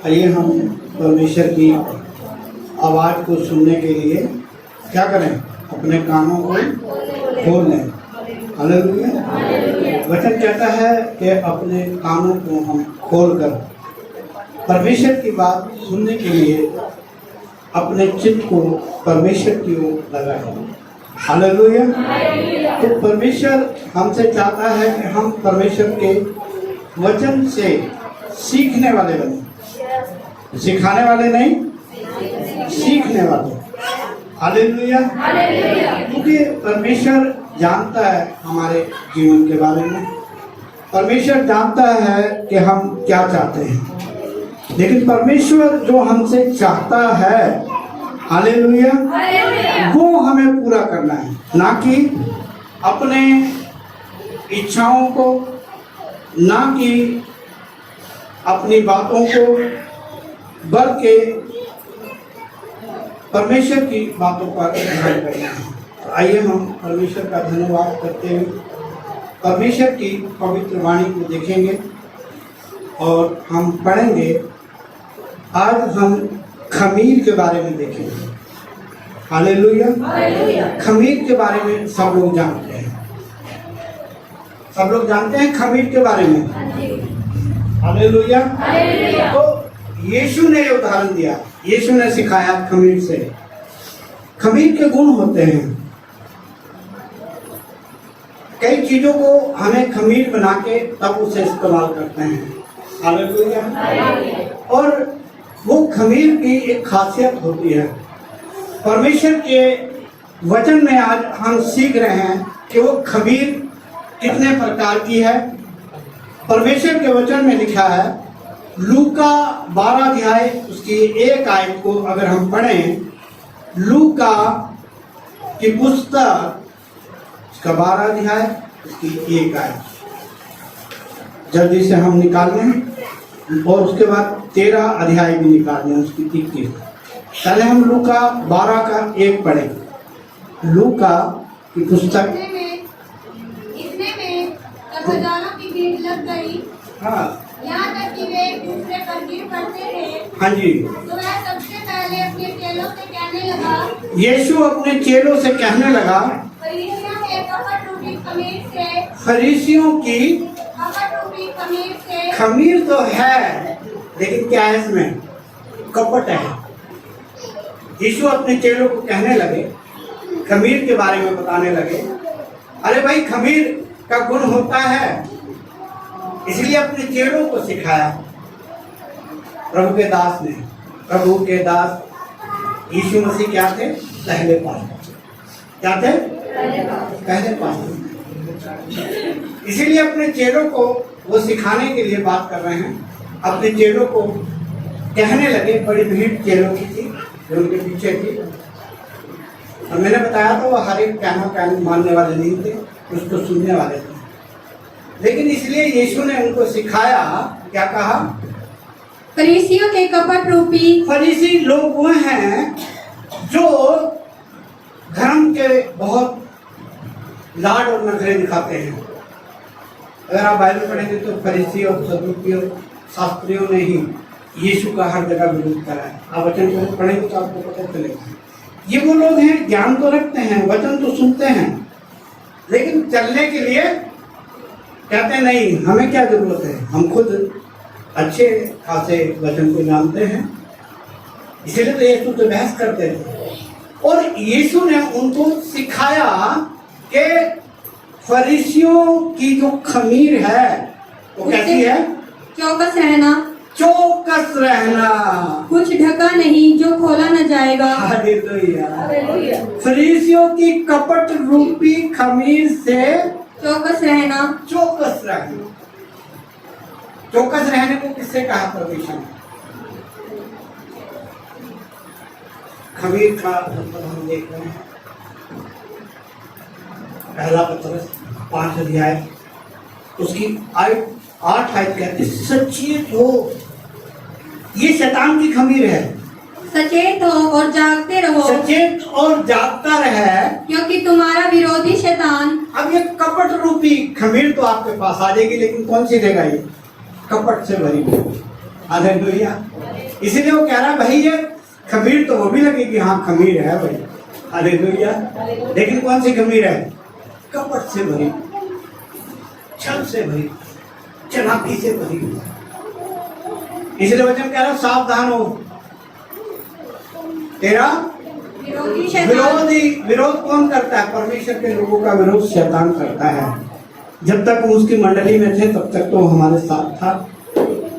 आइए हम परमेश्वर की आवाज़ को सुनने के लिए क्या करें, अपने कानों को खोल लें। हालेलुया। वचन कहता है कि अपने कानों को हम खोलकर परमेश्वर की बात सुनने के लिए अपने चित्त को परमेश्वर की ओर लगाएं। हालेलुया। तो परमेश्वर हमसे चाहता है कि हम परमेश्वर के वचन से सीखने वाले बने, सिखाने वाले नहीं, सीखने वाले। हालेलुया। क्योंकि परमेश्वर जानता है हमारे जीवन के बारे में, परमेश्वर जानता है कि हम क्या चाहते हैं, लेकिन परमेश्वर जो हमसे चाहता है, हालेलुया, वो हमें पूरा करना है, ना कि अपने इच्छाओं को, ना कि अपनी बातों को, बल्कि परमेश्वर की बातों पर ध्यान करना है। तो आइए हम परमेश्वर का धन्यवाद करते हुए परमेश्वर की पवित्र वाणी को देखेंगे और हम पढ़ेंगे। आज हम खमीर के बारे में देखेंगे। हालेलुया। खमीर के बारे में सब लोग जानते हैं, सब लोग जानते हैं खमीर के बारे में। हालेलुया। तो यीशु ने ये उदाहरण दिया, यीशु ने सिखाया खमीर से। खमीर के गुण होते हैं, कई चीजों को हमें खमीर बना के तब उसे इस्तेमाल करते हैं। हालेलुया। और वो खमीर की एक खासियत होती है। परमेश्वर के वचन में आज हम सीख रहे हैं कि वो खमीर कितने प्रकार की है। परमेश्वर के वचन में लिखा है, लूका 12 अध्याय उसकी 1 आयत को अगर हम पढ़ें, लूका की पुस्तक उसका 12 अध्याय उसकी 1 आयत जल्दी से हम निकाल लें, और उसके बाद 13 अध्याय भी निकाल लें उसकी 21। पहले हम लूका 12 का 1 पढ़ें। लूका की पुस्तक इतने में तब हजारों की भीड़ लग गई। हाँ, यहाँ तक कि वे एक दूसरे पर गिर पड़ते थे। हाँ जी। तो वह सबसे पहले अपने चेलों से कहने लगा, यीशु अपने चेलों से कहने लगा, फरीसियों के कपट रूपी खमीर से, फरीसियों की कपट रूपी खमीर से, खमीर तो है लेकिन क्या है इसमें, कपट है। यीशु अपने चेलों को कहने लगे, खमीर के बारे में बताने लगे। अरे भाई, खमीर का गुण होता है, इसलिए अपने चेलों को सिखाया। प्रभु के दास ने, प्रभु के दास यीशु मसीह क्या थे, पहले पास। क्या थे, पहले पास। इसीलिए अपने चेलों को वो सिखाने के लिए बात कर रहे हैं। अपने चेलों को कहने लगे, बड़ी भीड़ चेलों की थी जो उनके पीछे थी, और मैंने बताया तो वो हर एक कहना मानने वाले नहीं थे, उसको सुनने वाले थे। लेकिन इसलिए यीशु ने उनको सिखाया, क्या कहा, फरीसियों के कपट रूपी। फरीसी लोग वो हैं जो धर्म के बहुत लाड और नखरे दिखाते हैं। अगर आप बाइबल पढ़ेंगे तो फरीसी और सदूकियों शास्त्रियों ने ही यीशु का हर जगह विरोध करा है। आप वचन को पढ़ेंगे तो आपको पता चलेगा। ये वो लोग हैं, ज्ञान तो रखते हैं, वचन तो सुनते हैं, लेकिन चलने के लिए कहते नहीं, हमें क्या जरूरत है, हम खुद अच्छे खासे वचन को जानते हैं। इसीलिए तो यीशु से बहस करते थे। और यीशु ने उनको सिखाया कि फरीसियों की जो खमीर है वो कैसी है, चौकस रहना, चौकस रहना, कुछ ढका नहीं जो खोला न जाएगा। हालेलुया। फरीसियों की कपट रूपी खमीर से चौकस रहना, चौकस रहना। चौकस रहने को किससे कहा परमेश्वर ने? खमीर का मतलब हम देख रहे हैं, पहला पत्रस 5 अध्याय उसकी 8 आयत कहती, सचेत हो, ये शैतान की खमीर है। सचेत हो और जागते रहो, सचेत और जागता रहे, क्योंकि तुम्हारा विरोधी शैतान। अब ये कपट रूपी खमीर तो आपके पास आ जाएगी, लेकिन कौन सी देगा, ये कपट से भरी हुई। हालेलुया। इसीलिए वो कह रहा है भाई ये खमीर तो वो भी लगेगी, हाँ खमीर है भाई, हालेलुया। लेकिन कौन सी खमीर है? कपट से भरी, छल से भरी, चालाकी से भरी। इसलिए वचन कह रहा सावधान हो, तेरा विरोधी शैतान विरोध कौन करता है? परमेश्वर के लोगों का विरोध शैतान करता है। जब तक वो उसकी मंडली में थे तब तक तो हमारे साथ था।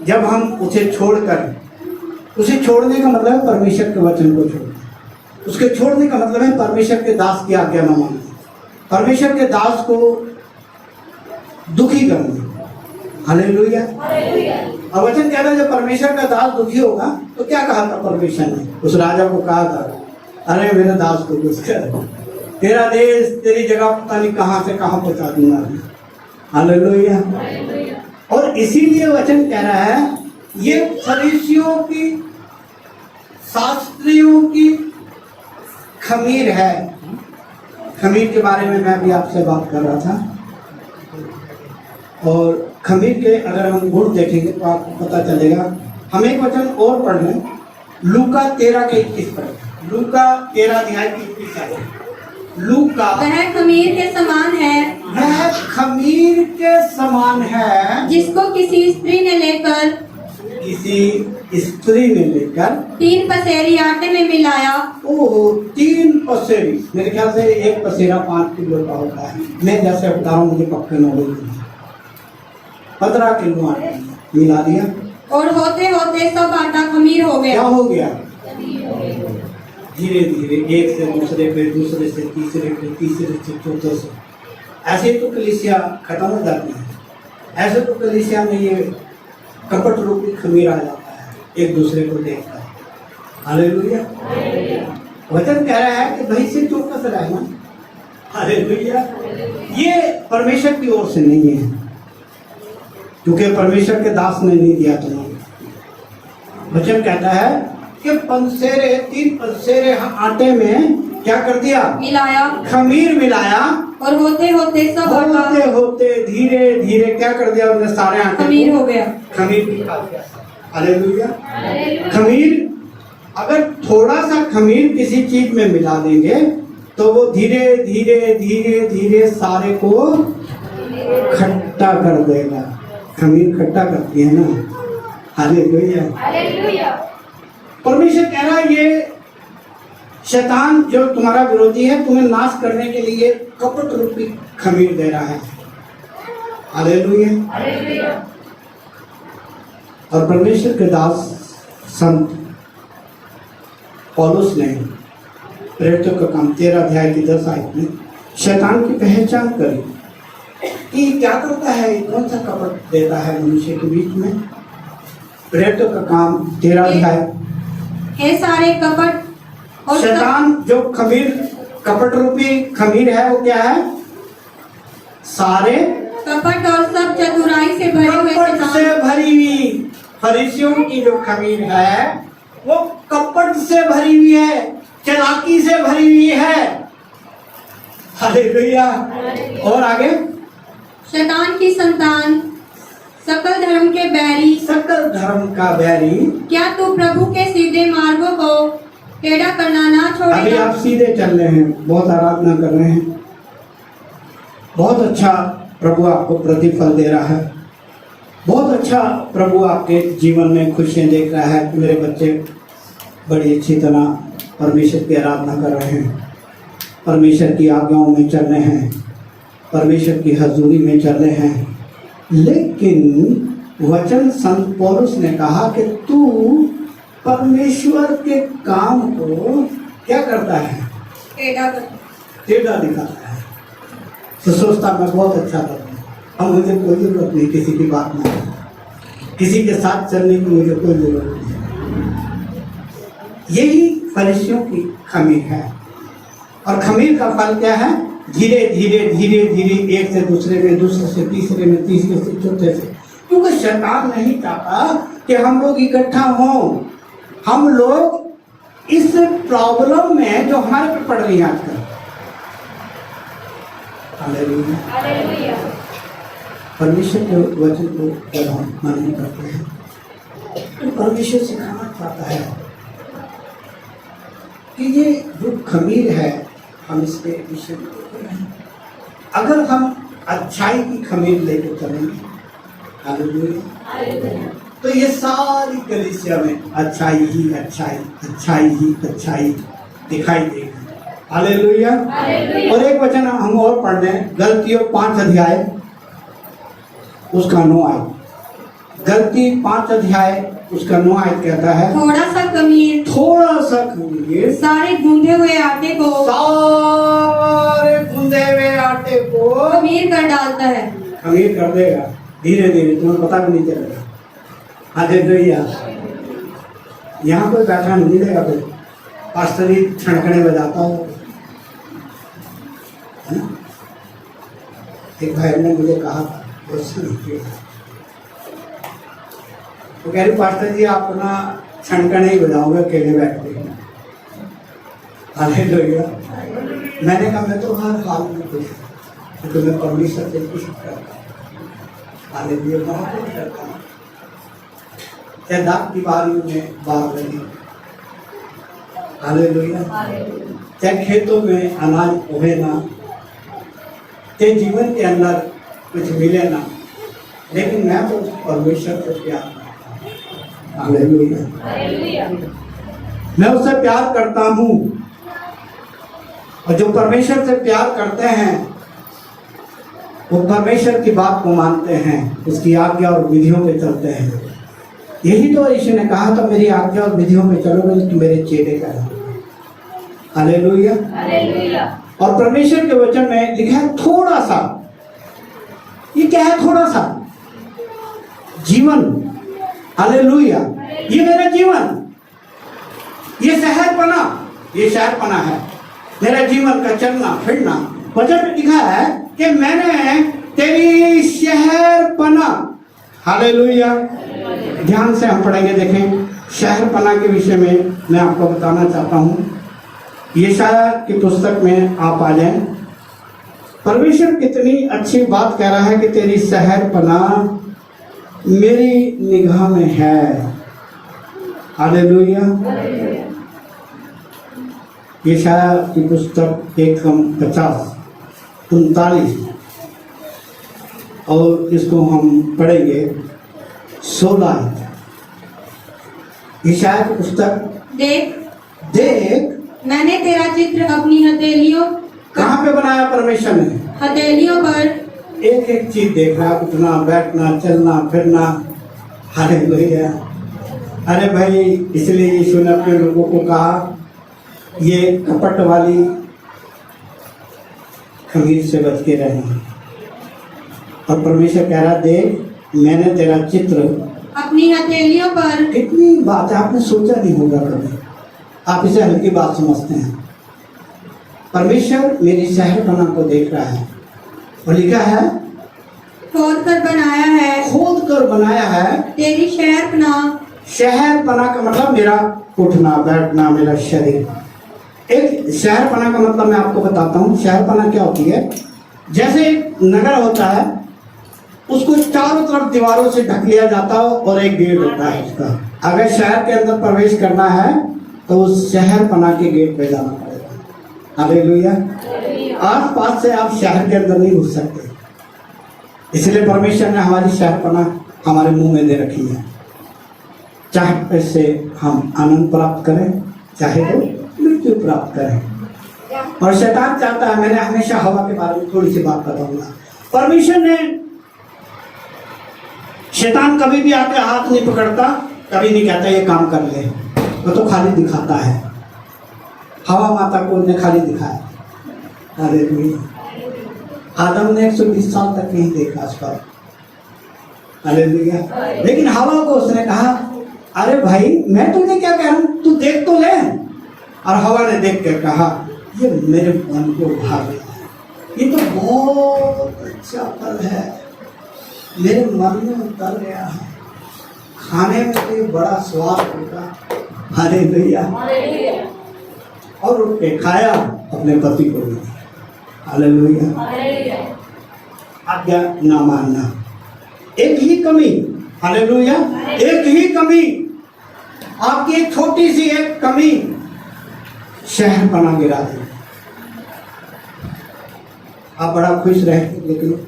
जब हम उसे छोड़कर, उसे छोड़ने का मतलब है परमेश्वर के वचन को छोड़ना। उसके छोड़ने का मतलब है परमेश्वर के दास की आज्ञा न मानना, परमेश्वर के दास को दुखी करना। हालेलुया। और वचन कह रहा है जब परमेश्वर का दास दुखी होगा तो क्या कहा था परमेश्वर ने? उस राजा को कहा था, अरे मेरे दास को कुछ कर, तेरा देश तेरी जगह पता नहीं कहां से कहां पहुंचा दूंगा। हालेलुया। और इसीलिए वचन कह रहा है ये फरीसियों की, शास्त्रियों की खमीर है। खमीर के बारे में मैं भी आपसे बात कर रहा था। और खमीर के अगर हम गुण देखेंगे तो आपको पता चलेगा। हम एक वचन और पढ़ लें, लूका 13 के 21 पर। लूका 13 अध्याय की 21 है। लूका, वह खमीर के समान है, वह खमीर के समान है जिसको किसी स्त्री ने लेकर, किसी स्त्री ने लेकर 3 पसेरी आटे में मिलाया। ओह, 3 पसेरी, मेरे ख्याल से एक पसेरा 5 किलो का होता है। मैं जैसे बता रहा हूँ मुझे पक्के नॉलेज नहीं, 15 किलो आटा मिला दिया और होते होते सब आटा खमीर हो क्या गया। हो गया? धीरे धीरे एक से दूसरे पे, दूसरे से तीसरे पे, तीसरे से चौथे से, ऐसे तो कलीसिया खत्म हो जाती है। ऐसे तो कलीसिया में ये कपट रूपी खमीर आ जाता है एक दूसरे को देखकर। हालेलुया। वचन कह रहा है कि भाई से चौकस रहना। हालेलुया। ये परमेश्वर की ओर से नहीं है, क्योंकि परमेश्वर के दास ने नहीं दिया तुम्हें। वचन कहता है कि 3 पंसेरे आटे में क्या कर दिया? मिलाया, खमीर मिलाया। और होते होते सब आटा होते होते धीरे धीरे क्या कर दिया? उन्हें सारे आटे खमीर हो गया। खमीर निकाल दिया। हालेलुया। खमीर, अगर थोड़ा सा खमीर किसी चीज में मिला देंगे तो वो धीरे धीरे धीरे धीरे सारे को खट्टा कर देगा। खमीर खट्टा करती है ना। हालेलुया। परमेश्वर कह रहा है ये शैतान जो तुम्हारा विरोधी है तुम्हें नाश करने के लिए कपट रूपी खमीर दे रहा है। हालेलुया। और परमेश्वर के दास संत पौलुस ने प्रेरितों का काम 13 अध्याय की 10 आयत में शैतान की पहचान करी कि क्या करता है, कौन सा कपट देता है मनुष्य के बीच में। प्रेरितों का काम 13 अध्याय। हे सारे कपट और शैतान जो खमीर, कपट रूपी खमीर है वो क्या है? सारे कपट और सब चतुराई से भरे हुए कपट से शैतान। भरी हुई फरीसियों की जो खमीर है वो कपट से भरी हुई है, चालाकी से भरी हुई है। हालेलुया। और आगे, शैतान की संतान, सकल धर्म के बैरी, सकल धर्म का बैरी, क्या तू प्रभु के सीधे मार्गों को टेढ़ा करना ना अभी छोड़ेगा? आप सीधे चल रहे हैं, बहुत आराधना कर रहे हैं, बहुत अच्छा प्रभु आपको प्रतिफल दे रहा है, बहुत अच्छा प्रभु आपके जीवन में खुशियाँ देख रहा है। मेरे बच्चे बड़ी अच्छी तरह परमेश्वर की आराधना कर रहे हैं, परमेश्वर की आज्ञाओं में चल रहे हैं, परमेश्वर की हजूरी में चल रहे हैं। लेकिन वचन संत पौलुस ने कहा कि तू परमेश्वर के काम को क्या करता है? टेढ़ा दिखाता है। तो सोचता मैं बहुत अच्छा करता हूँ, अब मुझे कोई जरूरत नहीं किसी की बात में, किसी के साथ चलने की मुझे कोई जरूरत नहीं। यही फरीसियों की खमीर है। और खमीर का फल क्या है? धीरे धीरे धीरे धीरे एक से दूसरे में, दूसरे से तीसरे में, तीसरे से चौथे से। क्योंकि शैतान नहीं चाहता कि हम लोग इकट्ठा हों। हम लोग इस प्रॉब्लम में जो हमारे पे पड़ रही है आजकल। परमेश्वर के वचन को जब हम मान्य करते हैं परमेश्वर सिखाना चाहता है कि ये जो खमीर है, हम इसके विषय में देख रहे हैं। अगर हम अच्छाई की खमीर लेकर चलेंगे, हालेलुया, तो ये सारी कलीसिया में अच्छाई ही अच्छाई, अच्छाई ही अच्छाई दिखाई देगी। हालेलुया। और एक वचन हम और पढ़ रहे हैं, गलतियों 5 अध्याय उसका 9 आयत। गलती 5 अध्याय उसका 9 आयत कहता है, थोड़ा सा खमीर सारे गूंदे हुए आटे को खमीर कर डालता है। खमीर कर देगा धीरे धीरे, तुम्हें पता भी नहीं चलेगा। हालेलुया। यहाँ कोई बैठा नहीं मिलेगा, फिर पास्टर जी छणकने बजाता हो, है ना। एक भाई ने मुझे कहा था, तो कह रही पास्टर जी आप ना छणकने ही बजाओगे अकेले बैठ के। हालेलुया। मैंने कहा मैं तो हर हाल में खुश हूँ, तो मैं परमेश्वर से खुश करता हूँ। हालेलुया, बहुत खुश करता हूँ। चाहे दाग की बारियों में बाग लगे, हालेलुया, चाहे खेतों में अनाज उगे ना, चाहे जीवन के अंदर कुछ मिले ना, लेकिन मैं तो परमेश्वर से प्यार करता हूँ। हालेलुया। मैं उससे प्यार करता हूँ, और जो परमेश्वर से प्यार करते हैं वो परमेश्वर की बात को मानते हैं, उसकी आज्ञा और विधियों पे चलते हैं। यही तो यीशु ने कहा था, मेरी आज्ञा और विधियों पे चलोगे तो मेरे चेले कहलाओगे। हालेलुया। और परमेश्वर के वचन में लिखा है थोड़ा सा। ये क्या है थोड़ा सा? जीवन। हालेलुया। ये मेरा जीवन, ये शहरपना, ये शहरपना है मेरा जीवन का चलना फिरना। वचन में लिखा है कि मैंने तेरी शहरपना, हालेलुया। ध्यान से हम पढ़ेंगे, देखें शहरपना के विषय में मैं आपको बताना चाहता हूँ। यशायाह की पुस्तक में आप आ जाएं। परमेश्वर कितनी अच्छी बात कह रहा है कि तेरी शहरपना मेरी निगाह में है। हालेलुया। यशायाह की पुस्तक 1:50-39 और इसको हम पढ़ेंगे 16। यशायाह की पुस्तक, देख मैंने तेरा चित्र अपनी हथेलियों, कहाँ पे बनाया परमेश्वर ने? हथेलियों पर। एक एक चीज देख रहा, उठना बैठना चलना फिरना। हालेलुया। अरे भाई, इसलिए यीशु ने अपने लोगों को कहा ये कपट वाली खमीर से बच के रहना। और परमेश्वर कह रहा, देख मैंने तेरा चित्र अपनी हथेलियों पर। कितनी बात है, आपने सोचा नहीं होगा कभी, आप इसे हल्की बात समझते हैं। परमेश्वर मेरी शहरपना को देख रहा है, और लिखा है खोद कर बनाया है, खोद कर बनाया है तेरी शहरपना। शहरपना का मतलब मेरा उठना बैठना, मेरा शरीर। एक शहरपना का मतलब मैं आपको बताता हूँ। शहरपना क्या होती है? जैसे एक नगर होता है, उसको चारों तरफ दीवारों से ढक लिया जाता हो और एक गेट होता है उसका। अगर शहर के अंदर प्रवेश करना है तो उस शहरपना के गेट पे जाना पड़ेगा। हालेलुया। आस पास से आप शहर के अंदर नहीं घुस सकते, इसलिए परमेश्वर ने हमारी शहरपना हमारे मुंह में दे रखी है। चाहे इससे हम आनंद प्राप्त करें, चाहे तो मृत्यु प्राप्त करें। और शैतान चाहता है, मैंने हमेशा हवा के बारे में थोड़ी सी बात बताऊंगा। परमेश्वर ने, शैतान कभी भी आके हाथ नहीं पकड़ता, कभी नहीं कहता ये काम कर ले, वो तो खाली दिखाता है। हवा माता को उसने खाली दिखाया। हालेलुया। आदम ने 120 साल तक नहीं देखा उस पर। हालेलुया। लेकिन हवा को उसने कहा, अरे भाई मैं तुझे क्या कह रहा हूँ, तू देख तो ले। और हवा ने देख कर कहा, ये मेरे मन को भा गया, ये तो बहुत अच्छा फल है, मेरे मन में उतर गया है, खाने में तो बड़ा स्वाद होगा। हालेलुया। और उठ के खाया, अपने पति को भी दिया। हालेलुया। आज्ञा ना मानना, एक ही कमी। हालेलुया। एक ही कमी आपकी एक छोटी सी एक कमी शहर बना गिरा दी। आप बड़ा खुश रहेंगे, लेकिन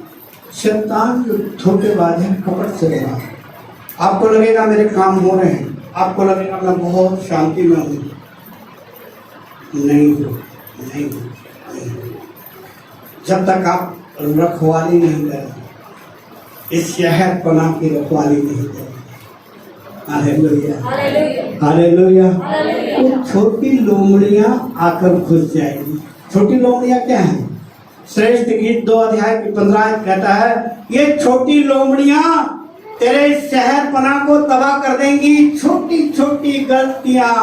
शैतान जो धोखेबाज है, कपट से भरा। आपको लगेगा मेरे काम हो रहे हैं, आपको लगेगा मैं बहुत शांति में हूँ। नहीं हो, नहीं हो, नहीं हो। जब तक आप रखवाली नहीं करें, इस शहर पनाह की रखवाली नहीं करें। Hallelujah, hallelujah. वो छोटी लोमड़ियां आकर घुस जाएगी। छोटी लोमड़ियां क्या है? श्रेष्ठ गीत 2 अध्याय की 15 कहता है, ये छोटी लोमड़ियां तेरे इस शहर पनाह को तबाह कर देंगी। छोटी छोटी गलतियां,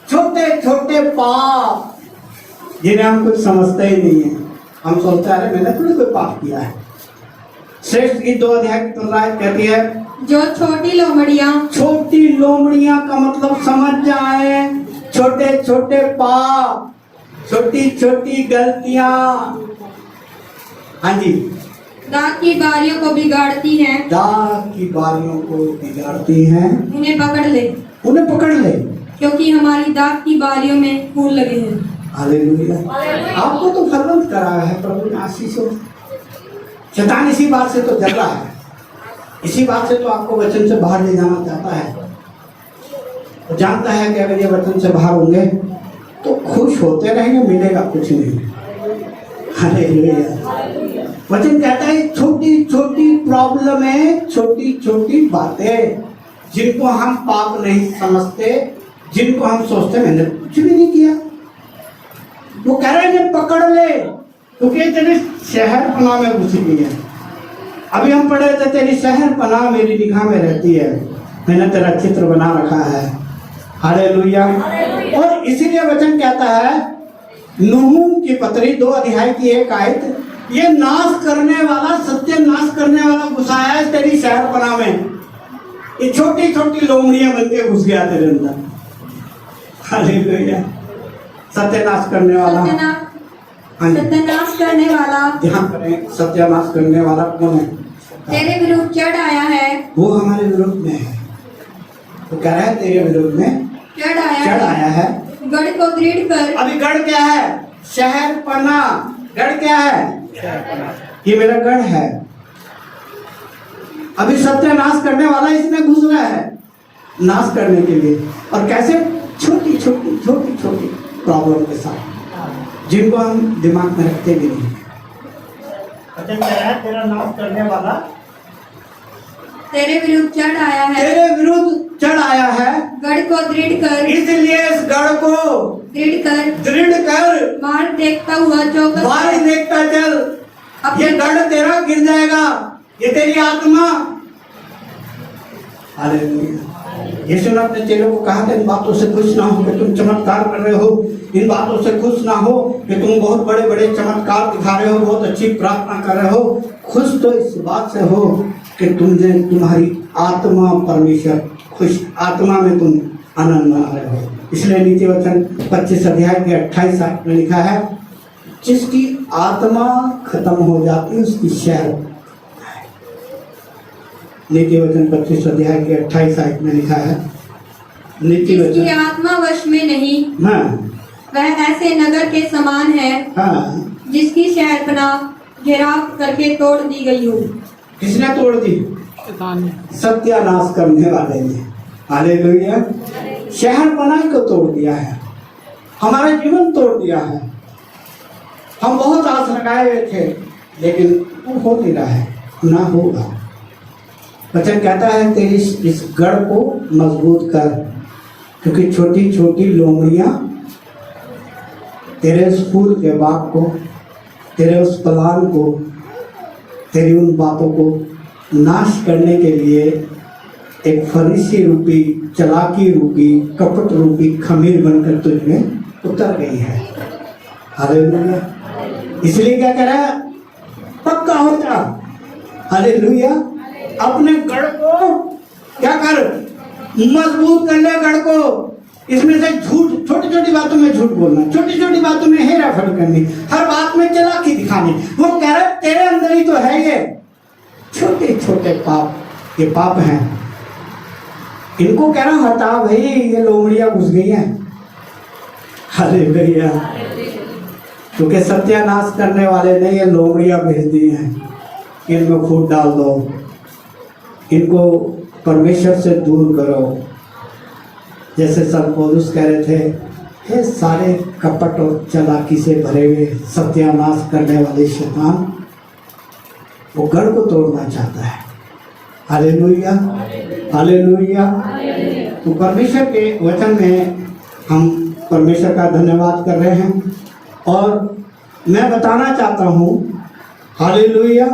छोटे छोटे पाप, जिन्हें हम कुछ समझते ही नहीं है। हम सोचते हैं मैंने थोड़ी कोई पाप किया है। श्रेष्ठ गीत 2 अध्याय की 15 कहती है, जो छोटी लोमड़ियां, छोटी लोमड़ियां का मतलब समझ जाए, छोटे छोटे पाप, छोटी छोटी गलतियां, हाँ जी, दाग की बारियों को बिगाड़ती हैं, दाग की बारियों को बिगाड़ती हैं। उन्हें पकड़ ले, उन्हें पकड़ ले, क्योंकि हमारी दाग की बारियों में फूल लगे हैं। हालेलुया। आपको तो फलवंत करा है प्रभु ने, आशीष हो। शैतान इसी बात से तो डर रहा है, इसी बात से तो आपको वचन से बाहर ले जाना चाहता है। वो जानता है कि अगर ये वचन से बाहर होंगे तो खुश होते रहेंगे, मिलेगा कुछ नहीं। हालेलुया। वचन कहता है छोटी छोटी प्रॉब्लम है, छोटी छोटी बातें जिनको हम पाप नहीं समझते, जिनको हम सोचते मैंने कुछ भी नहीं किया। वो कह रहे हैं पकड़ ले, क्योंकि तेरी शहर पनाह में घुसी हुई है। अभी हम पढ़े थे, तेरी शहर पनाह मेरी निगाह में रहती है, मैंने तेरा चित्र बना रखा है। हालेलुया। और इसीलिए वचन कहता है, नहूम की पत्री 2 अध्याय की 1 आयत, ये नाश करने वाला, सत्य नाश करने वाला घुसा है तेरी शहर पनाह में। ये छोटी छोटी लोमड़ियां बन के घुस गया तेरे अंदर। हालेलुया। सत्यानाश करने वाला, सत्यानाश करने वाला, ध्यान करें, सत्यानाश करने वाला कौन है? तेरे विरुद्ध चढ़ आया है, वो हमारे विरोध में है। तो कह रहा है तेरे विरोध में चढ़ आया है। गढ़ को दृढ़ कर। अभी गढ़ क्या है? शहर पनाह। गढ़ क्या है? ये मेरा गढ़ है। अभी सत्यानाश करने वाला इसमें घुस रहा है नाश करने के लिए। और कैसे? छोटी छोटी छोटी छोटी प्रॉब्लम के साथ, जिनको हम दिमाग में रखते भी नहीं। वचन कह रहा है तेरा नाश करने वाला तेरे विरुद्ध चढ़ आया है, तेरे विरुद्ध चढ़ आया है। गढ़ को दृढ़ कर, इसलिए इस गढ़ को दृढ़ कर मार्ग देखता हुआ चौकस, मार्ग देखता चल। ये गढ़ तेरा गिर जाएगा, ये तेरी आत्मा। हालेलुया। यीशु ने अपने चेलों को कहा था, इन बातों से खुश ना हो कि तुम चमत्कार कर रहे हो, इन बातों से खुश ना हो कि तुम बहुत बड़े बड़े चमत्कार दिखा रहे हो, बहुत अच्छी प्रार्थना कर रहे हो। खुश तो इस बात से हो कि तुमने, तुम्हारी आत्मा परमेश्वर खुश, आत्मा में तुम आनंद मना रहे हो। इसलिए नीति वचन 25 अध्याय के 28 में लिखा है, जिसकी आत्मा खत्म हो जाती है उसकी शहर। नीति वचन 25 अध्याय के 28 आयत में लिखा है, नीति वचन, जिसकी आत्मा वश में नहीं, हाँ, वह ऐसे नगर के समान है, हाँ, जिसकी शहरपनाह घेराव करके तोड़ दी गई हो। किसने तोड़ दी? सत्यानाश करने वाले ने। हालेलुया। शहरपनाह को तोड़ दिया है, हमारा जीवन तोड़ दिया है। हम बहुत आस लगाए हुए थे, लेकिन वो हो नहीं रहा है, ना होगा। वचन कहता है तेरी इस गढ़ को मजबूत कर, क्योंकि छोटी छोटी लोमड़ियां तेरे उस फूल के बाग को, तेरे उस प्लान को, तेरी उन बातों को नाश करने के लिए एक फरीसी रूपी, चालाकी रूपी, कपट रूपी खमीर बनकर तुझ में उतर गई है। हालेलुया। इसलिए क्या कह रहा है? पक्का हो जा। हालेलुया। अपने गढ़ को क्या कर? मजबूत कर ले गढ़ को। इसमें से झूठ, छोटी छोटी बातों में झूठ बोलना, छोटी छोटी बातों में हेराफेरी करनी, हर बात में चालाकी दिखानी। वो कह रहा है तेरे अंदर ही तो है ये छोटे छोटे पाप, ये पाप हैं। इनको कह रहा हटा भाई, ये लोमड़ियां घुस गई हैं। हालेलुया। क्योंकि सत्यानाश करने वाले ने ये लोमड़ियां भेज दी हैं, इनमें फूट डाल दो, इनको परमेश्वर से दूर करो। जैसे संत पौलुस कह रहे थे, हे सारे कपट और चालाकी से भरे हुए सत्यानाश करने वाले शैतान, वो गढ़ को तोड़ना चाहता है। Hallelujah, hallelujah. तो परमेश्वर के वचन में हम परमेश्वर का धन्यवाद कर रहे हैं और मैं बताना चाहता हूँ, हालेलुया,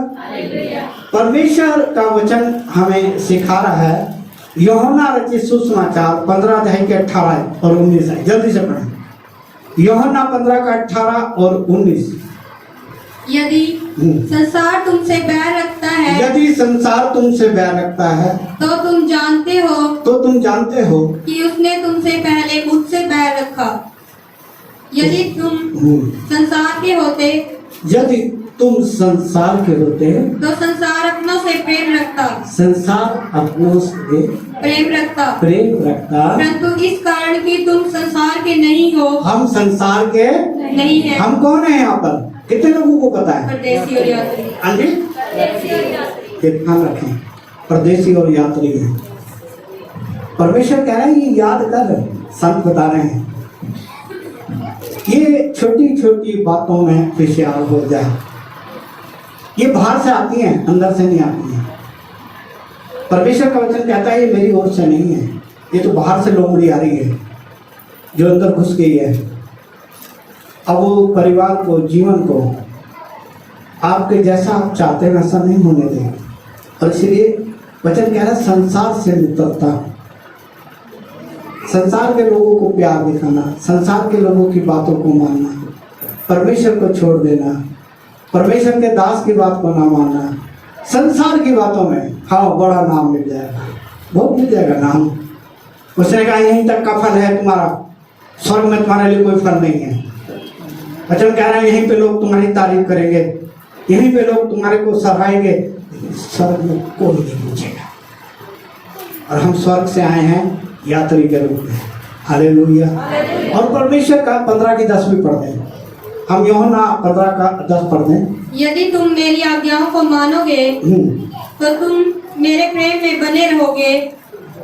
परमेश्वर का वचन हमें सिखा रहा है। यूहन्ना रचित सुसमाचार 15 अध्याय के 18 और 19 है, जल्दी से पढ़ें। यूहन्ना 15 का 18 और 19। यदि संसार तुमसे बैर रखता है, यदि संसार तुमसे बैर रखता है, तो तुम जानते हो कि उसने तुमसे पहले मुझसे बैर रखा। यदि तुम संसार के होते, यदि तुम संसार के होते, तो संसार अपनों से प्रेम रखता, संसार अपनों से प्रेम रखता। परंतु इस कारण कि तुम संसार के नहीं हो, हम संसार के नहीं है। हम कौन है यहाँ पर? कितने लोगों को पता है? परदेसी और यात्री। हाँ जी, ये ध्यान रखें, परदेसी और यात्री हैं। परमेश्वर कह रहे हैं ये याद कर, संत बता रहे हैं, ये छोटी छोटी बातों में होशियार हो जाए। ये बाहर से आती हैं, अंदर से नहीं आती हैं। परमेश्वर का वचन कहता है ये मेरी ओर से नहीं है, ये तो बाहर से लोमड़ी आ रही है जो अंदर घुस गई है। अब वो परिवार को, जीवन को आपके जैसा आप चाहते हैं वैसा नहीं होने देंगे। और इसलिए वचन कह रहा है संसार से मित्रता, संसार के लोगों को प्यार दिखाना, संसार के लोगों की बातों को मानना, परमेश्वर को छोड़ देना, परमेश्वर के दास की बात को ना मानना, संसार की बातों में हाँ बड़ा नाम मिल जाएगा, बहुत मिल जाएगा नाम। उसने कहा यहीं तक का फल है तुम्हारा, स्वर्ग में तुम्हारे लिए कोई फल नहीं है। वचन कह रहे हैं यहीं पे लोग तुम्हारी तारीफ करेंगे, यहीं पे लोग तुम्हारे को सराहेंगे, स्वर्ग में कोई नहीं पूछेगा। और हम स्वर्ग से आए हैं यात्री के रूप में। हालेलुया। और परमेश्वर का 15 की 10 भी पढ़ दें, हम यूहन्ना 15 का 10 पढ़ दें। यदि तुम मेरी आज्ञाओं को मानोगे तो तुम मेरे प्रेम में बने रहोगे,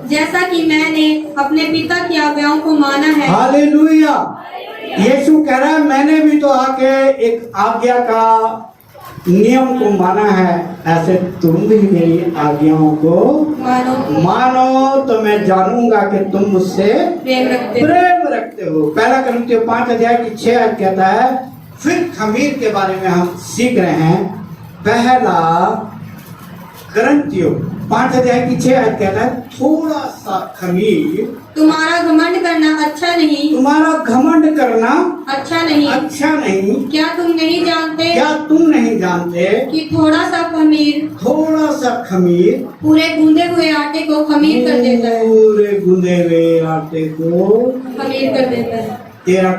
जैसा कि मैंने अपने पिता की आज्ञाओं को माना है। हालेलुया। यीशु कह रहा है मैंने भी तो आके एक आज्ञा का नियम को माना है, ऐसे तुम भी मेरी आज्ञाओं को मानो तो मैं जानूंगा कि तुम मुझसे प्रेम रखते हो। पहला करंथियों 5 अध्याय की 6 आयत कहता है, फिर खमीर के बारे में हम सीख रहे हैं। पहला करंथियों 5 अध्याय की 6 आयत कहता है, थोड़ा सा खमीर, तुम्हारा घमंड करना अच्छा नहीं, तुम्हारा घमंड करना अच्छा नहीं, अच्छा नहीं। क्या तुम नहीं जानते कि थोड़ा सा खमीर पूरे गूंदे हुए आटे को खमीर कर देता है, पूरे गूंदे हुए आटे को खमीर कर देता है। 13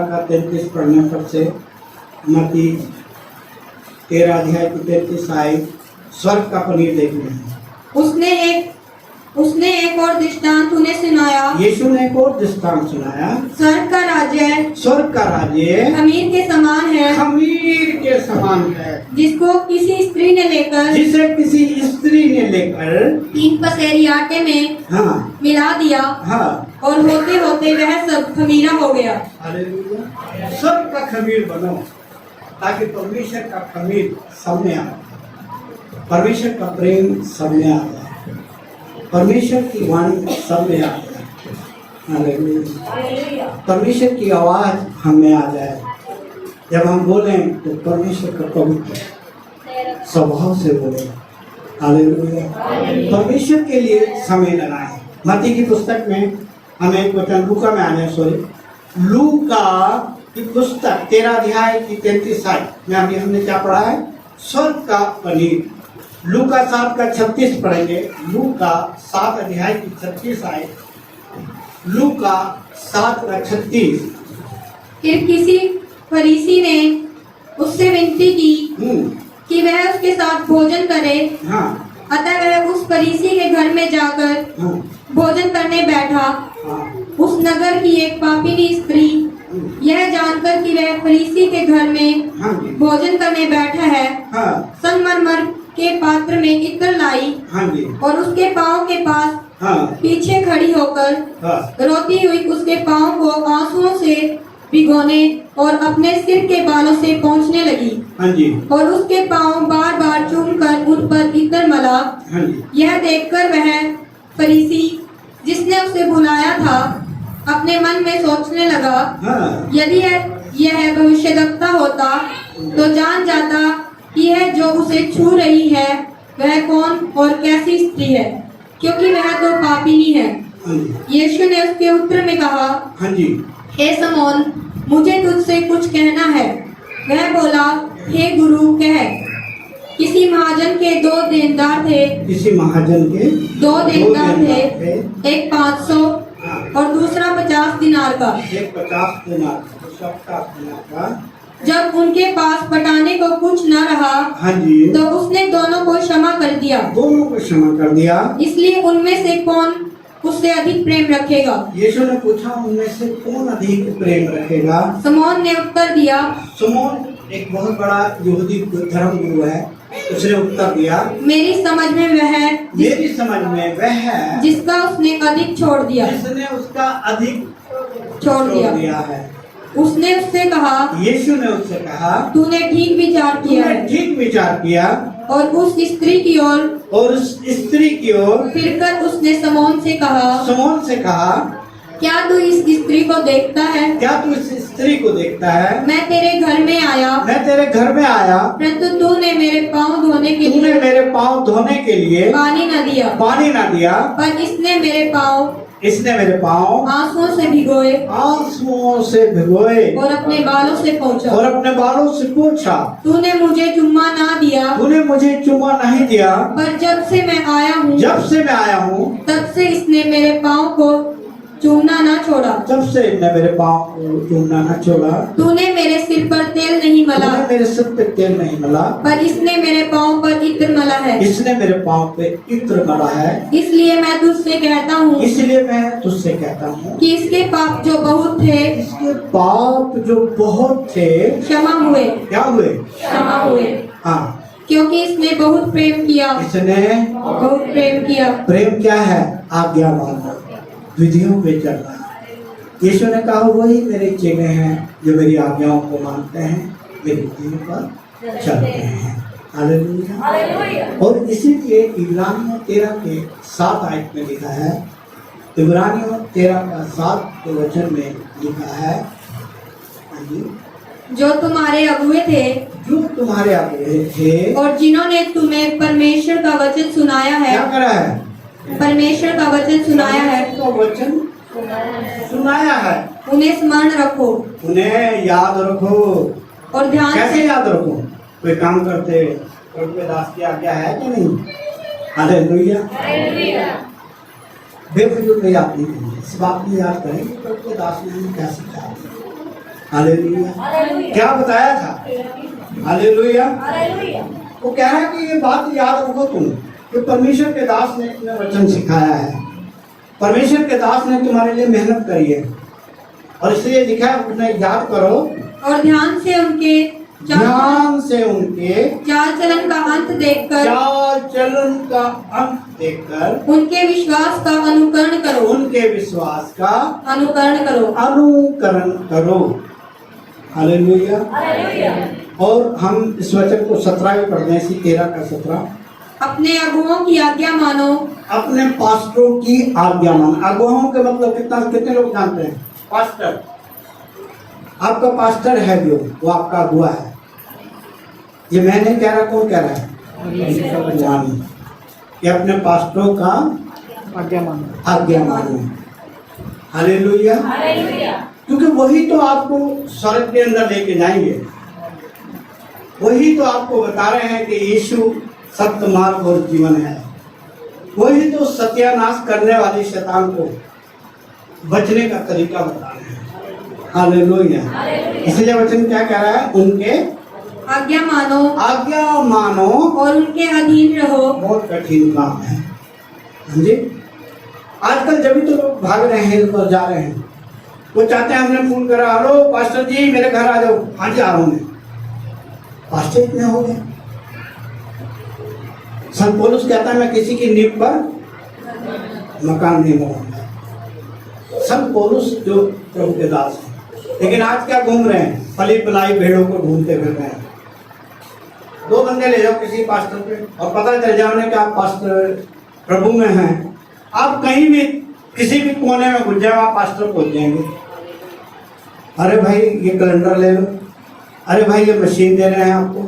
का 33 पढ़ने पर से, मती 13 अध्याय की 33 आयत, स्वर्ग का पनीर देख रहे हैं। उसने एक और दृष्टांत उन्हें सुनाया, यीशु ने एक और दृष्टांत सुनाया, स्वर्ग का राज्य खमीर के समान है, जिसे किसी स्त्री ने लेकर 3 पसेरी आटे में मिला दिया, और होते होते वह सब खमीरा हो गया। हालेलुया। स्वर्ग का खमीर बनो ताकि परमेश्वर का खमीर सब में आए, परमेश्वर का प्रेम सब में आ जाए, परमेश्वर की वाणी सब में आ जाए। हालेलुया। परमेश्वर की आवाज हमें आ जाए। जब हम बोलें तो परमेश्वर का पवित्र स्वभाव से बोले। हालेलुया। परमेश्वर के लिए समय लगाएं। मत्ती की पुस्तक में हमें एक वचन, लूका की पुस्तक 13 अध्याय की 33 आयत में हमने क्या पढ़ा है? स्वर्ग का पनीर। लूका 7 का 36 पढ़ेंगे। लूका 7 अध्याय की 36 आयत, लूका 7 का 36। फिर किसी फरीसी ने उससे विनती की कि वह उसके साथ भोजन करे। अतः वह उस फरीसी के घर में जाकर भोजन करने बैठा। हाँ उस नगर की एक पापिनी स्त्री यह जानकर कि वह फरीसी के घर में हाँ जी भोजन करने बैठा है, हाँ संगमरमर के पात्र में इत्र लाई हाँ जी और उसके पाँव के पास हाँ पीछे खड़ी होकर हाँ रोती हुई उसके पाँव को आंसुओं से भिगोने और अपने सिर के बालों से पोंछने लगी हाँ जी और उसके पाँव बार बार चूमकर उन पर इत्र मला। हाँ जी यह देखकर वह फरीसी जिसने उसे बुलाया था अपने मन में सोचने लगा, हाँ यदि यह भविष्यद्वक्ता होता तो जान जाता कि यह जो उसे छू रही है वह कौन और कैसी स्त्री है, क्योंकि वह तो पापिनी है। हाँ जी यीशु ने उसके उत्तर में कहा, हाँ जी हे समौन, मुझे तुझसे कुछ कहना है। वह बोला, हे गुरु कह। किसी महाजन के 2 देनदार थे। किसी महाजन के 2 देनदार थे, थे। एक 500 हाँ। और दूसरा 50 दिनार का। एक 50 दिनार, दूसरा 50 दिनार का। जब उनके पास पटाने को कुछ न रहा हाँ जी तो उसने दोनों को क्षमा कर दिया। दोनों को क्षमा कर दिया। इसलिए उनमें से कौन उससे अधिक प्रेम रखेगा? यीशु ने पूछा, उनमें से कौन अधिक प्रेम रखेगा? समौन ने उत्तर दिया, समौन एक बहुत बड़ा यहूदी धर्म गुरु है। उसने उत्तर दिया, मेरी समझ में वह है मेरी समझ में वह है जिसका उसने अधिक छोड़ दिया। जिसने उसका अधिक छोड़ दिया। है। उसने उससे कहा, यीशु ने उससे कहा, तूने ठीक विचार किया तूने है। ठीक विचार किया। और उस स्त्री की ओर और उस स्त्री की ओर फिरकर उसने समौन से कहा, समौन से कहा, क्या तू इस स्त्री को देखता है? क्या तू इस स्त्री को देखता है? मैं तेरे घर में आया, मैं तेरे घर में आया, परंतु तूने मेरे पाँव धोने के तूने लिए मेरे पाँव धोने के लिए पानी न दिया, पानी ना दिया, पर इसने मेरे पाँव आंसुओं से भिगोए और अपने बालों से पोंछा। और अपने बालों से पोंछा। तूने मुझे चुम्मा ना दिया, तूने मुझे चुम्मा नहीं दिया, पर जब से मैं आया हूँ तब से इसने मेरे पाँव को चूमना ना छोड़ा। जब से इसने मेरे पाँव को चूमना न छोड़ा। तूने मेरे सिर पर तेल नहीं मला, तूने मेरे सिर पे तेल नहीं मला, पर इसने मेरे पाँव पर इत्र मला है। इसने मेरे पाँव पे इत्र मला है। इसलिए मैं तुझसे कहता हूँ इसलिए मैं तुझसे कहता हूँ कि इसके पाप जो बहुत थे इसके पाप जो बहुत थे क्षमा हुए। क्या हुए? क्षमा हुए, हाँ, क्योंकि इसने बहुत प्रेम किया। इसने बहुत प्रेम किया। प्रेम क्या है? आज्ञा मानना, विधियों पे चलना। यीशु ने कहा, वही मेरे चेले हैं जो मेरी आज्ञाओं को मानते हैं, मेरी विधियों पर चलते हैं। हालेलुया। और इसीलिए इब्रानियों 13 के 7 आयत में लिखा है, इब्रानियों 13 का 7 के वचन में लिखा है, हाँ जी, जो तुम्हारे अगुए थे जो तुम्हारे आगे थे और जिन्होंने तुम्हें परमेश्वर का वचन सुनाया है, क्या करा है? परमेश्वर का वचन सुनाया है, तो वचन सुनाया है, उन्हें स्मरण रखो उन्हें याद रखो। और ध्यान कैसे से याद रखो? कोई काम करते प्रभु के दास की आज्ञा है कि नहीं? हालेलुया। बेफजूल में याद नहीं करेंगे, इस बात में याद करें कि प्रभु के दास ने हमें क्या सिखाया। हालेलुया। क्या बताया था? हालेलुया। वो कह रहा है कि ये बात याद रखो तुम कि परमेश्वर के दास ने इतना वचन सिखाया है, परमेश्वर के दास ने तुम्हारे लिए मेहनत करी है, और इसलिए लिखा है उन्हें याद करो और ध्यान से उनके चाल चलन का अंत देखकर उनके विश्वास का अनुकरण करो। उनके विश्वास का अनुकरण करो। हालेलुया। और हम इस वचन को 17 में पढ़ते हैं, इसी 13 का 17। अपने अगुओं की आज्ञा मानो। अपने पास्टरों की आज्ञा मानो। अगुओं के मतलब कितने लोग जानते हैं? पास्टर, आपका पास्टर है जो, वो आपका अगुआ है। ये मैं नहीं कह रहा, कौन कह रहा है? ये अपने पास्टरों का आज्ञा मानो। हालेलुया। क्योंकि वही तो आपको स्वर्ग के अंदर लेके जाएंगे, वही तो आपको बता रहे हैं कि यीशु सत्य मार्ग और जीवन है, वही तो सत्यानाश करने वाले शैतान को बचने का तरीका बता रहे हैं। हालेलुया। इसलिए वचन क्या कह रहा है? उनके आज्ञा मानो और उनके अधीन रहो। बहुत कठिन काम है। हाँ जी, आजकल जब भी तो लोग भाग रहे हैं, इधर जा रहे हैं, वो चाहते हैं हमने फोन करा, हेलो पास्टर जी मेरे घर आ जाओ, हाँ जी आ रहा हूँ मैं। पास्टर इतने हो गए। संत पौलुस कहता है मैं किसी की नींव पर मकान नहीं बनाऊंगा। संत पौलुस जो प्रभु के दास हैं, लेकिन आज क्या घूम रहे हैं, पली पलाई भेड़ों को ढूंढते फिर रहे हैं। 2 बंदे ले जाओ किसी पास्टर पे और पता चल जाने कि आप पास्टर प्रभु में हैं, आप कहीं भी किसी भी कोने में घुस जाओ, आप पास्टर पहुंच जाएंगे। अरे भाई ये कैलेंडर ले लो, अरे भाई ये मशीन दे रहे हैं आपको।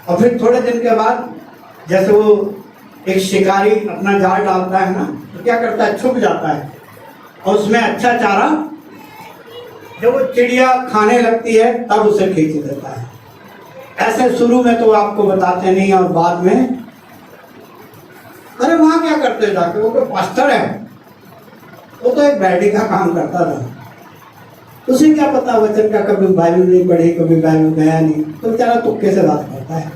और फिर थोड़े दिन के बाद जैसे वो एक शिकारी अपना जाल डालता है ना, तो क्या करता है, छुप जाता है और उसमें अच्छा चारा जब वो चिड़िया खाने लगती है तब उसे खींच देता है। ऐसे शुरू में तो आपको बताते नहीं और बाद में अरे वहां क्या करते जाके, वो तो पास्टर है, वो तो एक बैठी का काम करता था, उसे क्या पता वचन का, कभी बाइबल नहीं पढ़ी, कभी बाइबल गया नहीं, तो बेचारा तुक्के से बात करता है।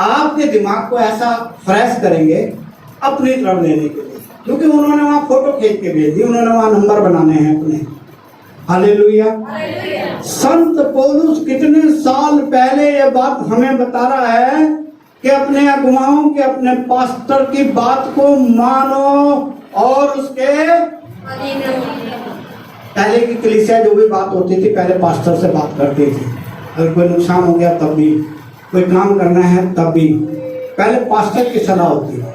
आपके दिमाग को ऐसा फ्रेश करेंगे अपनी तरफ लेने के लिए, क्योंकि उन्होंने वहां फोटो खींच के भेज दी, उन्होंने वहां नंबर बनाने हैं अपने। हालेलुया। संत पौलुस कितने साल पहले ये बात हमें बता रहा है कि अपने अगुवाओं के, अपने पास्टर की बात को मानो और उसके पहले की कलीसिया जो भी बात होती थी पहले पास्टर से बात करती थी। अगर कोई नुकसान हो गया तब भी, कोई काम करना है तब भी पहले पास्टर की सलाह होती है।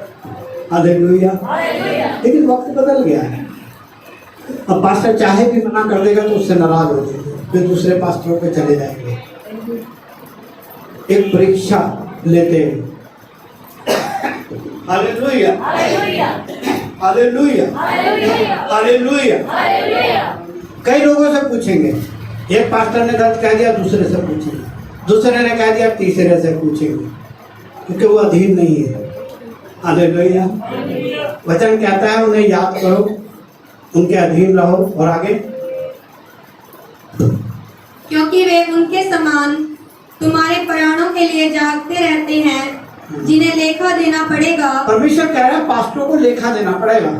हालेलुया। लेकिन वक्त बदल गया है, अब पास्टर चाहे भी मना कर देगा तो उससे नाराज हो जाएंगे, फिर दूसरे पास्टरों पे चले जाएंगे। एक परीक्षा लेते हैं। Hallelujah, hallelujah, hallelujah. कई लोगों से पूछेंगे, एक पास्टर ने गलत कह दिया दूसरे से पूछेंगे, दूसरे ने कह दिया तीसरे से पूछेंगे, क्योंकि वो अधीन नहीं है। हालेलुया। वचन कहता है उन्हें याद करो, उनके अधीन रहो। और आगे, क्योंकि वे उनके समान तुम्हारे प्राणों के लिए जागते रहते हैं, जिन्हें लेखा देना पड़ेगा। परमेश्वर कह रहा है पास्टरों को लेखा देना पड़ेगा।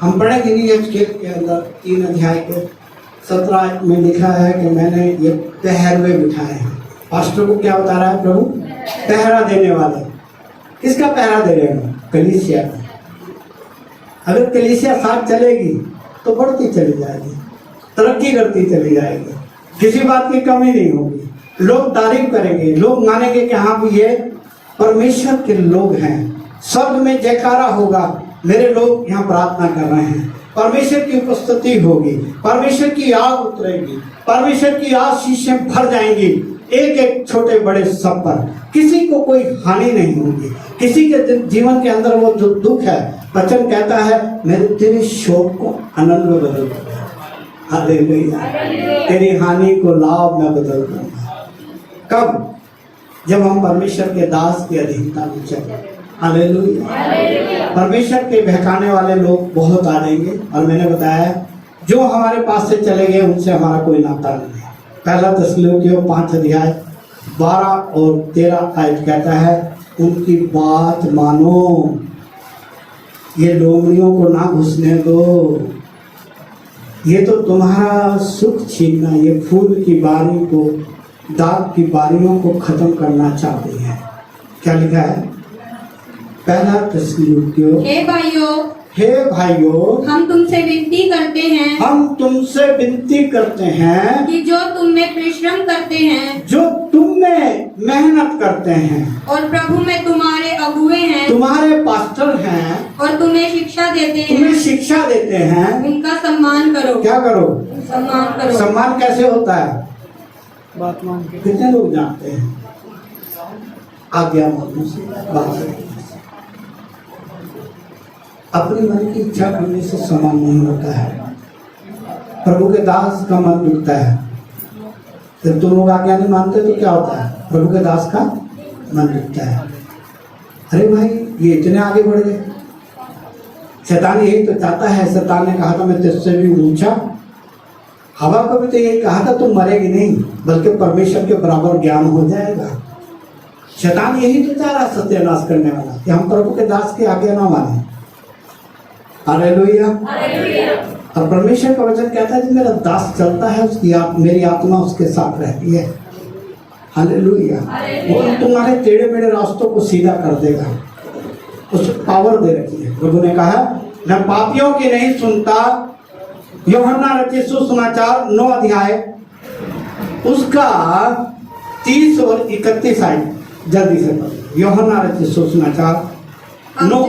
हम पढ़ेंगे नहीं एचकेल के अंदर 3 अध्याय के 17 में लिखा है कि मैंने ये पहरवे बिठाए हैं। पास्टर को क्या बता रहा है प्रभु? पहरा देने वाले। किसका पहरा दे रहे हैं? कलीसिया का। अगर कलीसिया साथ चलेगी तो बढ़ती चली जाएगी, तरक्की करती चली जाएगी, किसी बात की कमी नहीं होगी। लोग तारीफ करेंगे, लोग मानेंगे कि हाँ भी ये परमेश्वर के लोग हैं। स्वर्ग में जयकारा होगा, मेरे लोग यहाँ प्रार्थना कर रहे हैं। परमेश्वर की उपस्थिति होगी, परमेश्वर की आग उतरेगी, परमेश्वर की आशीषें भर जाएंगी। एक एक छोटे बड़े सब पर किसी को कोई हानि नहीं होगी। किसी के जीवन के अंदर वो जो दुख है, वचन कहता है मेरे तेरे शोक को आनंद में बदल दूंगा। हालेलुया। तेरी हानि को लाभ में बदल दूंगा। कब? जब हम परमेश्वर के दास की अधीनता में चले। हालेलुया। परमेश्वर के बहकाने वाले लोग बहुत आ जाएंगे, और मैंने बताया जो हमारे पास से चले गए उनसे हमारा कोई नाता नहीं है। पहला थिस्सलुनीकियों 5 अध्याय 12 और 13 आयत कहता है उनकी बात मानो, ये लोमड़ियों को ना घुसने दो। ये तो तुम्हारा सुख छीनना, ये फूल की बारी को, दाग की बारियों को खत्म करना चाहती है। क्या लिखा है? पहला थिस्सलुनीकियों, हे भाइयों, हम तुमसे विनती करते हैं, हम तुमसे विनती करते हैं कि जो तुम में परिश्रम करते हैं, जो तुम में मेहनत करते हैं, और प्रभु में तुम्हारे अगुवे हैं, तुम्हारे पास्टर हैं, और तुम्हें शिक्षा देते हैं, तुम्हें शिक्षा देते हैं, उनका सम्मान करो। क्या करो? सम्मान करो। सम्मान कैसे होता है? बात मान के। कितने लोग जानते हैं? आज्ञा मानने से, बात करने से। अपनी मन की इच्छा करने से सम्मान नहीं होता है। प्रभु के दास का मन दुखता है। जब तुम लोग आज्ञा नहीं मानते तो क्या होता है? प्रभु के दास का मन दुखता है। अरे भाई ये इतने आगे बढ़ गए। शैतान यही तो चाहता है। शैतान ने कहा था मैं तुझसे भी ऊंचा। हवा को भी तो यही कहा था तुम मरेगी नहीं, बल्कि परमेश्वर के बराबर ज्ञान हो जाएगा। शैतान यही तो चाह रहा सत्यानाश करने वाला, कि हम प्रभु के दास की आज्ञा ना माने। हालेलुया। और परमेश्वर का वचन कहता है कि मेरा दास चलता है, उसकी मेरी आत्मा उसके साथ रहती है। हालेलुया। वो तुम्हारे टेढ़े मेढ़े रास्तों को सीधा कर देगा, उस पावर दे रखी है। प्रभु ने कहा मैं पापियों की नहीं सुनता। यूहन्ना रचित सुसमाचार 9 अध्याय उसका 30 और 31 आयत जल्दी से पढ़ो। यूहन्ना रचित सुसमाचार 9।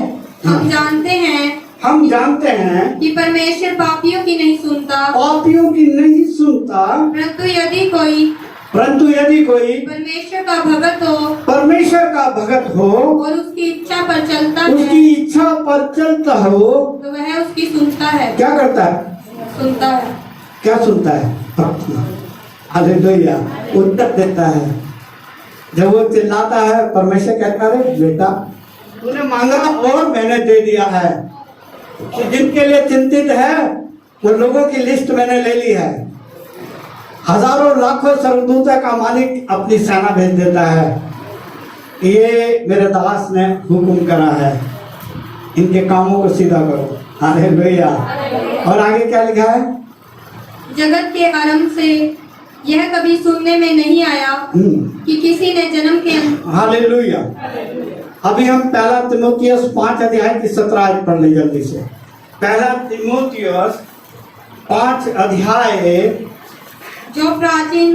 हम जानते हैं कि परमेश्वर पापियों की नहीं सुनता, पापियों की नहीं सुनता, परंतु यदि कोई परमेश्वर का भगत हो, परमेश्वर का भगत हो और उसकी इच्छा पर चलता है, उसकी इच्छा पर चलता हो, तो वह उसकी सुनता है। क्या करता है? सुनता है। क्या सुनता है? प्रार्थना। हालेलुया। उत्तर देता है। जब वो चिल्लाता है, परमेश्वर कहता है अरे बेटा तूने मांगा और मैंने दे दिया है। तो जिनके लिए चिंतित है वो लोगों की लिस्ट मैंने ले ली है। हजारों लाखों स्वर्गदूतों का मालिक अपनी सेना भेज देता है। ये मेरे दास ने हुक्म करा है, इनके कामों को सीधा करो। हालेलुया। और आगे क्या लिखा है? जगत के आरंभ से यह कभी सुनने में नहीं आया कि किसी ने जन्म के। हालेलुया। अभी हम पहला तीमुथियुस 5 अध्याय की 17 आयत पढ़ ले जल्दी से। पहला तीमुथियुस 5 अध्याय जो प्राचीन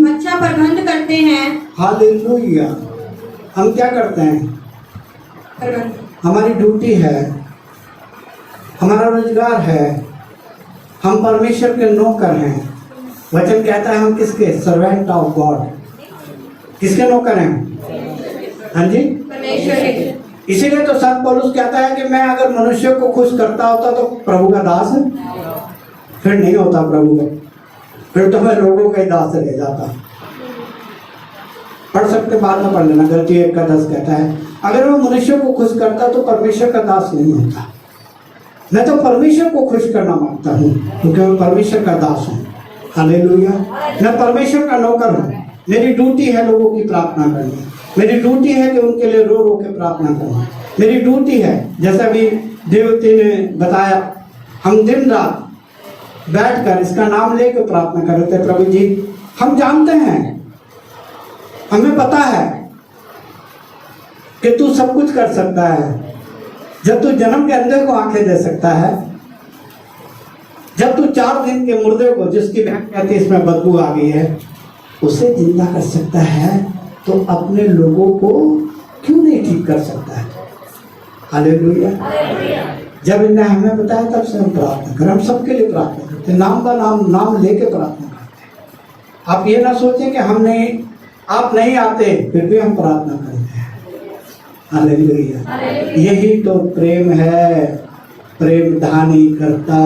अच्छा प्रबंध करते हैं। हालेलुया। हम क्या करते हैं? प्रबंध हमारी ड्यूटी है, हमारा रोजगार है, हम परमेश्वर के नौकर हैं। वचन कहता है हम किसके? Servant of God. किसके नौकर हैं? हाँ जी, परमेश्वर के। इसीलिए तो संत पौलुस कहता है कि मैं अगर मनुष्य को खुश करता होता तो प्रभु का दास फिर नहीं होता प्रभु का, फिर तो मैं लोगों का ही दास रह जाता। पढ़ सकते, बाद में पढ़ लेना। गलती 1:10 कहता है अगर मैं मनुष्य को खुश करता तो परमेश्वर का दास नहीं होता। मैं तो परमेश्वर को खुश करना मांगता हूँ क्योंकि मैं परमेश्वर का दास हूँ। हालेलुया। मैं परमेश्वर का नौकर हूँ। मेरी ड्यूटी है लोगों की प्रार्थना करनी। मेरी ड्यूटी है कि उनके लिए रो रो के प्रार्थना करना। मेरी ड्यूटी है, जैसा भी देवती ने बताया, हम दिन रात बैठकर इसका नाम लेकर प्रार्थना कर रहे थे। प्रभु जी हम जानते हैं, हमें पता है कि तू सब कुछ कर सकता है। जब तू जन्म के अंधे को आंखें दे सकता है, जब तू 4 दिन के मुर्दे को, जिसकी बहन कहती है इसमें बदबू आ गई है, उसे जिंदा कर सकता है, तो अपने लोगों को क्यों नहीं ठीक कर सकता है? हालेलुया। जब इन्हें हमें बताया तब से हम प्रार्थना करें। हम सबके लिए प्रार्थना करते हैं, नाम नाम लेके प्रार्थना करते हैं। आप ये ना सोचें कि आप नहीं आते फिर भी हम प्रार्थना करते हैं। हालेलुया। यही तो प्रेम है। प्रेम धानी करता,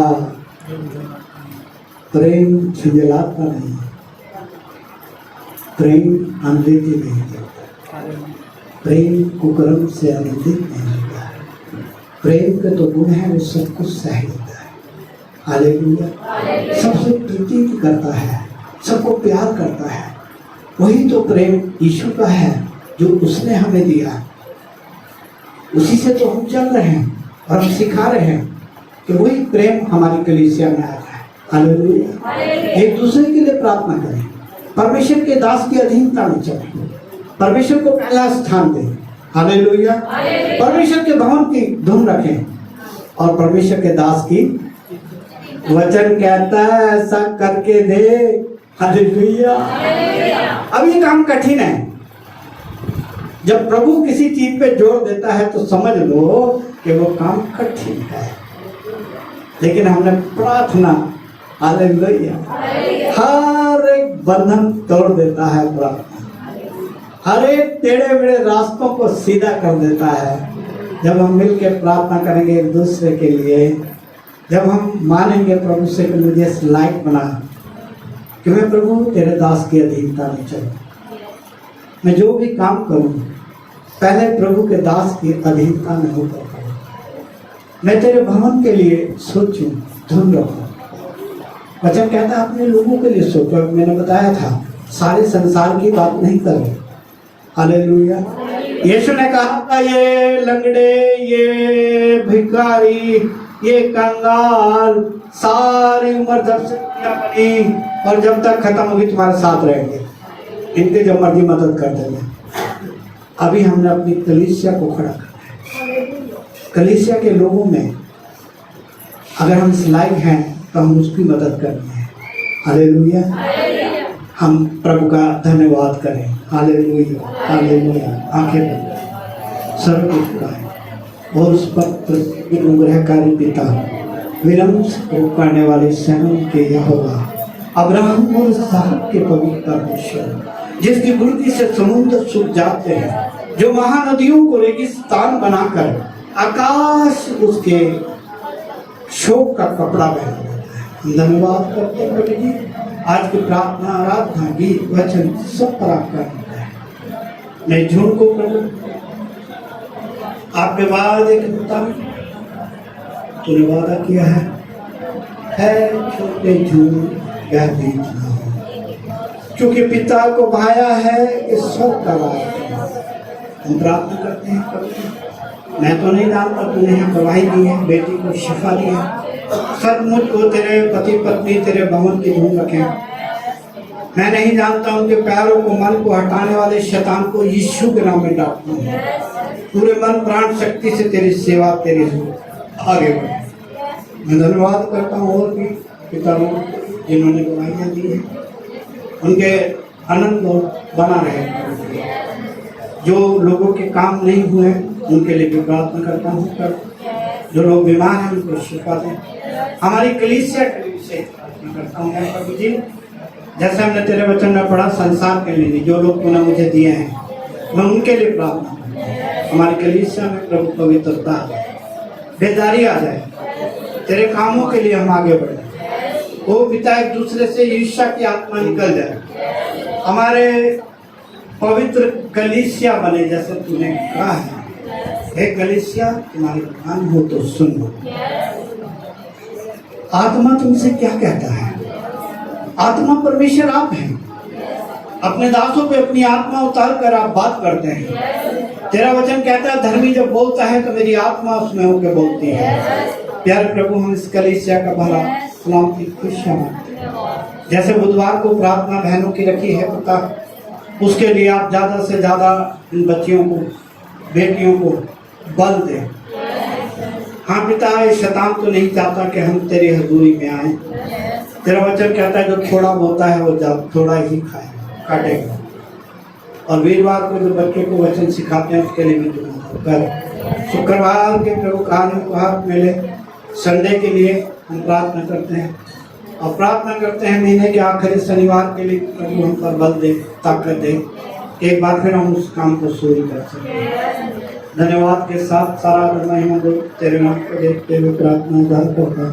प्रेम झुंझलाता नहीं, प्रेम आनंदित नहीं करता, प्रेम कुकर्म से आनंदित नहीं होता है। प्रेम के तो गुण है, वो सब कुछ सह लेता है। हालेलुया। सबसे प्रीति करता है, सबको प्यार करता है। वही तो प्रेम यीशु का है जो उसने हमें दिया। उसी से तो हम चल रहे हैं और हम सिखा रहे हैं कि वही प्रेम हमारी कलीसिया में आता है। हालेलुया। एक दूसरे के लिए प्रार्थना करें, परमेश्वर के दास की अधीनता में चलें, परमेश्वर को पहला स्थान दें। हालेलुया। परमेश्वर के भवन की धुन रखें और परमेश्वर के दास की वचन कहता है ऐसा करके दे। हालेलुया। अब ये काम कठिन है। जब प्रभु किसी चीज पे जोर देता है तो समझ लो कि वो काम कठिन है, लेकिन हमने प्रार्थना, हालेलुया, हर एक बंधन तोड़ देता है प्रार्थना। हर एक टेढ़े मेढ़े रास्तों को सीधा कर देता है। जब हम मिलकर प्रार्थना करेंगे एक दूसरे के लिए, जब हम मानेंगे प्रभु से कि मुझे इस लायक बना कि मैं प्रभु तेरे दास की अधीनता में चलूं, मैं जो भी काम करूं पहले प्रभु के दास की अधीनता में होकर करूं, मैं तेरे भवन के लिए सोचूं, धुन रखूं। वचन कहता है अपने लोगों के लिए सोचो। मैंने बताया था सारे संसार की बात नहीं करो। हालेलुया। यीशु ने कहा था ये लंगड़े, ये भिखारी, ये कंगाल सारी उम्र दर्शनियां बनी और जब तक खत्म होगी तुम्हारे साथ रहेंगे, इनके जब मर्जी मदद कर देंगे। अभी हमने अपनी कलीसिया को खड़ा करना है। कलीसिया के लोगों में अगर हम इस लायक हैं तो हम उसकी मदद करनी है। हालेलुया। हम प्रभु का धन्यवाद करें। Hallelujah, hallelujah. आंखें बंद, सर को झुकाएं और उस पर अनुग्रहकारी पिता, विनम्र से करने वाले सैनों के यहोवा, अब्राहम और इसहाक के पवित्र परमेश्वर, जिसकी बुद्धि से समुद्र सूख जाते हैं, जो महानदियों को रेगिस्तान बनाकर आकाश उसके शोक का कपड़ा पहना देता है। हम धन्यवाद करते हैं प्रभु जी, आज की प्रार्थना, आराधना, गीत, वचन सब पर आपका है। मैं झूठ को प्रभु आपके वादे के मुताबिक तूने वादा किया है छोटे झूठ यह बीच ना हो, क्योंकि पिता को भाया है इस स्वर्ग का वादा। हम प्रार्थना करते हैं प्रभु, मैं तो नहीं जानता तूने यहाँ गवाही दी है, बेटी को शिफा दी है, सचमुच को तेरे पति पत्नी तेरे भवन की धूम रखें। मैं नहीं जानता उनके पैरों को, मन को हटाने वाले शैतान को यीशु के नाम में डांटता हूँ। पूरे मन प्राण शक्ति से तेरी सेवा, तेरी आगे बढ़े। मैं धन्यवाद करता हूँ और भी पिताओं जिन्होंने गवाहियाँ दी हैं, उनके आनंद बना रहे। जो लोगों के काम नहीं हुए उनके लिए भी प्रार्थना करता हूँ, जो लोग बीमार हैं उनको शिफा दें। हमारी कलीसिया के लिए विशेष प्रार्थना करता हूँ प्रभु जी, जैसे हमने तेरे वचन में पढ़ा, संसार के लिए जो लोग तूने मुझे दिए हैं मैं उनके लिए प्रार्थना करता हूँ। हमारी कलीसिया में प्रभु पवित्रता, बेदारी आ जाए, तेरे कामों के लिए हम आगे बढ़े। वो पिता एक दूसरे से ईर्ष्या की आत्मा निकल जाए, हमारे पवित्र कलीसिया बने जैसे तूने कहा है। हे कलीसिया, तुम्हारी कान हो तो सुन लो। आत्मा तुमसे क्या कहता है? आत्मा परमेश्वर आप हैं। अपने दासों पे अपनी आत्मा उतार कर आप बात करते हैं। तेरा वचन कहता है धर्मी जब बोलता है तो मेरी आत्मा उसमें होकर बोलती है। प्यारे प्रभु, हम इस कलीसिया का भला सलामती खुशियां मांगते हैं। जैसे बुधवार को प्रार्थना बहनों की रखी है पिता, उसके लिए आप ज्यादा से ज्यादा इन बच्चियों को, बेटियों को बल दें। हाँ पिता, ये शैतान तो नहीं चाहता कि हम तेरी हजूरी में आए। तेरा वचन कहता है जो थोड़ा होता है वो थोड़ा ही काटेगा। और वीरवार को जो बच्चों को वचन सिखाते हैं उसके लिए भी कर। शुक्रवार के प्रभु कान मिले, संडे के लिए हम प्रार्थना करते हैं और प्रार्थना करते हैं महीने के आखिरी शनिवार के लिए प्रभु हम पर बल दे, ताकत दे, एक बार फिर हम उस काम को शुरू कर सकें। धन्यवाद के साथ सारा महिमा दो तेरे नाम को देखते हुए प्रार्थना करता